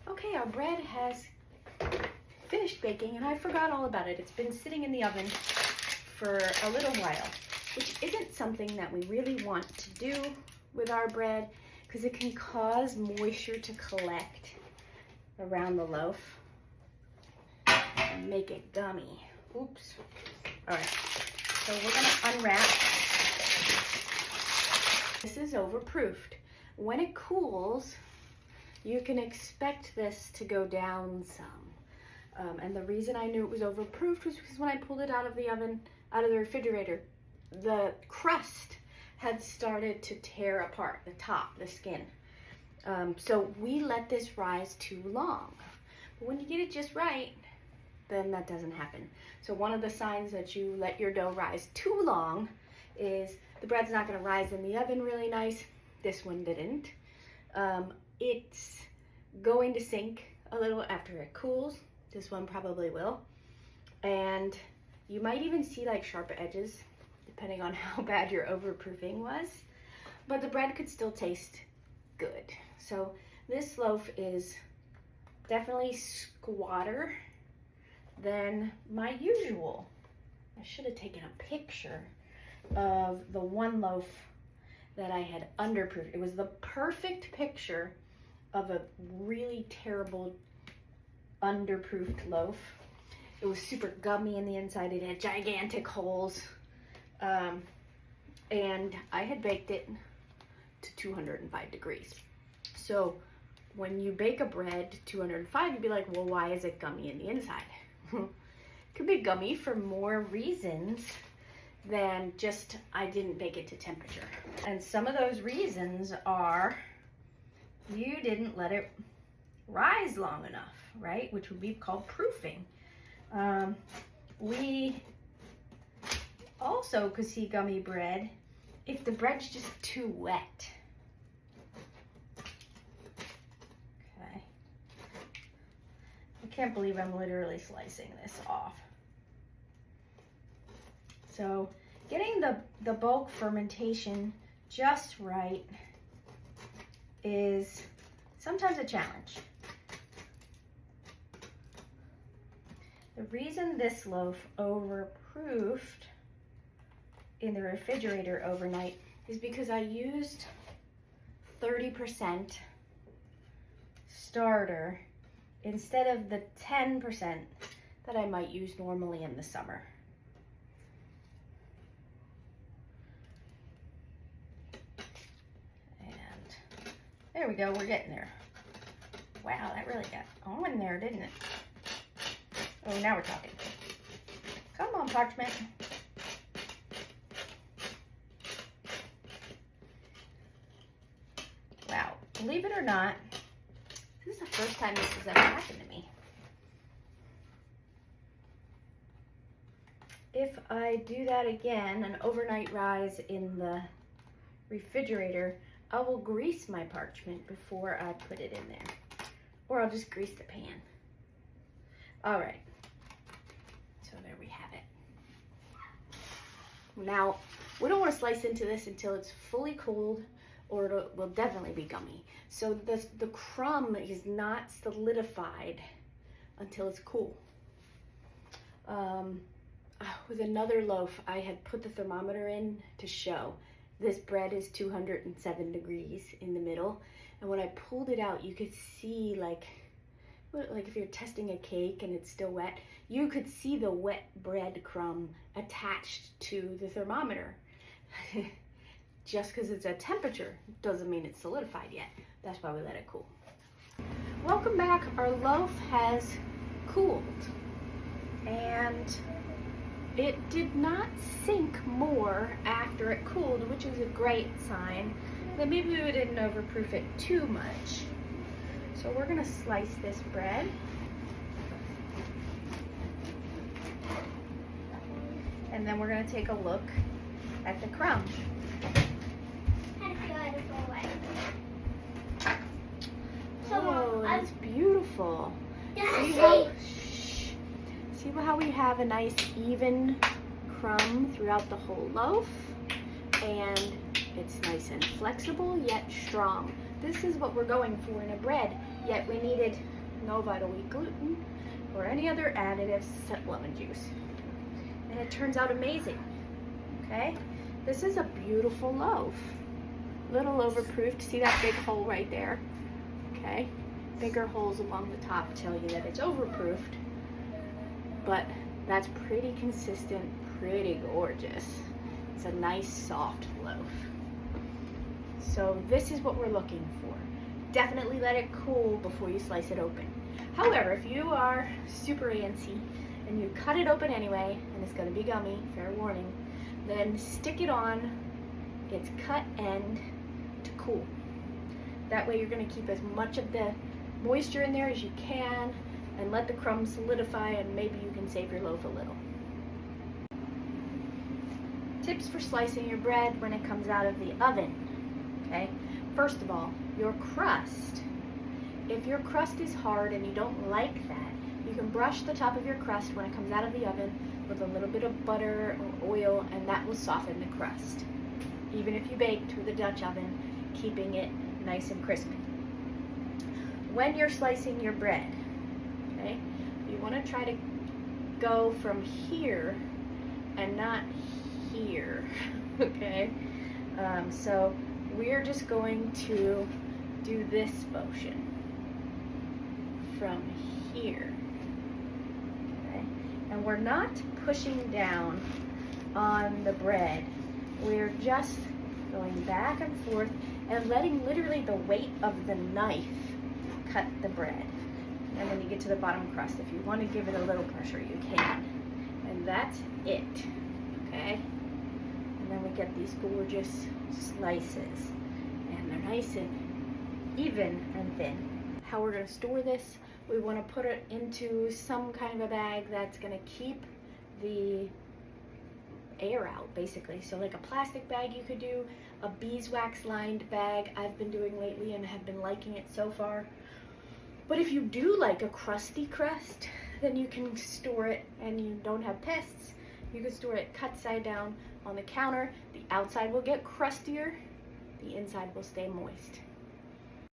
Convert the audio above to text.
Okay, our bread has finished baking and I forgot all about it. It's been sitting in the oven for a little while, which isn't something that we really want to do with our bread because it can cause moisture to collect around the loaf and make it gummy. Oops. All right, so we're gonna unwrap. This is overproofed. When it cools, you can expect this to go down some. And the reason I knew it was overproofed was because when I pulled it out of the oven, out of the refrigerator, the crust had started to tear apart, the top, the skin. So we let this rise too long. But when you get it just right, then that doesn't happen. So one of the signs that you let your dough rise too long is the bread's not gonna rise in the oven really nice. This one didn't. It's going to sink a little after it cools. This one probably will. And you might even see like sharp edges, depending on how bad your overproofing was. But the bread could still taste good. So this loaf is definitely squatter than my usual. I should have taken a picture of the one loaf that I had underproofed. It was the perfect picture of a really terrible underproofed loaf. It was super gummy in the inside. It had gigantic holes. And I had baked it to 205 degrees. So when you bake a bread to 205, you'd be like, well, why is it gummy in the inside? It could be gummy for more reasons than just I didn't bake it to temperature. And some of those reasons are you didn't let it rise long enough, right? Which would be called proofing. We also could see gummy bread if the bread's just too wet. Okay. I can't believe I'm literally slicing this off. So getting the bulk fermentation just right is sometimes a challenge. The reason this loaf overproofed in the refrigerator overnight is because I used 30% starter instead of the 10% that I might use normally in the summer. There we go, we're getting there. Wow, that really got on there, didn't it? Oh, now we're talking. Come on, parchment. Wow, believe it or not, this is the first time this has ever happened to me. If I do that again, an overnight rise in the refrigerator, I will grease my parchment before I put it in there. Or I'll just grease the pan. All right. So there we have it. Now, we don't want to slice into this until it's fully cooled or it will definitely be gummy. So the crumb is not solidified until it's cool. With another loaf, I had put the thermometer in to show. This bread is 207 degrees in the middle. And when I pulled it out, you could see like if you're testing a cake and it's still wet, you could see the wet bread crumb attached to the thermometer. Just because it's at temperature doesn't mean it's solidified yet. That's why we let it cool. Welcome back. Our loaf has cooled. And it did not sink more after it cooled, which is a great sign that maybe we didn't overproof it too much. So we're gonna slice this bread. And then we're gonna take a look at the crumb. Oh, that's beautiful. See how we have a nice even crumb throughout the whole loaf, and it's nice and flexible yet strong. This is what we're going for in a bread, yet we needed no vital wheat gluten, or any other additives except lemon juice. And it turns out amazing, okay? This is a beautiful loaf. Little overproofed, see that big hole right there, okay? Bigger holes along the top tell you that it's overproofed, but that's pretty consistent, pretty gorgeous. It's a nice soft loaf. So this is what we're looking for. Definitely let it cool before you slice it open. However, if you are super antsy and you cut it open anyway, and it's gonna be gummy, fair warning, then stick it on its cut end to cool. That way you're gonna keep as much of the moisture in there as you can and let the crumbs solidify, and maybe you can save your loaf a little. Tips for slicing your bread when it comes out of the oven, okay? First of all, your crust. If your crust is hard and you don't like that, you can brush the top of your crust when it comes out of the oven with a little bit of butter or oil, and that will soften the crust. Even if you baked with a Dutch oven, keeping it nice and crispy. When you're slicing your bread, okay, you want to try to go from here and not here, okay? So we're just going to do this motion from here, okay? And we're not pushing down on the bread. We're just going back and forth and letting literally the weight of the knife cut the bread. And when you get to the bottom crust, if you want to give it a little pressure, you can. And that's it, okay? And then we get these gorgeous slices. And they're nice and even and thin. How we're gonna store this, we wanna put it into some kind of a bag that's gonna keep the air out, basically. So like a plastic bag you could do, a beeswax lined bag I've been doing lately and have been liking it so far. But if you do like a crusty crust, then you can store it, and you don't have pests, you can store it cut side down on the counter. The outside will get crustier, the inside will stay moist.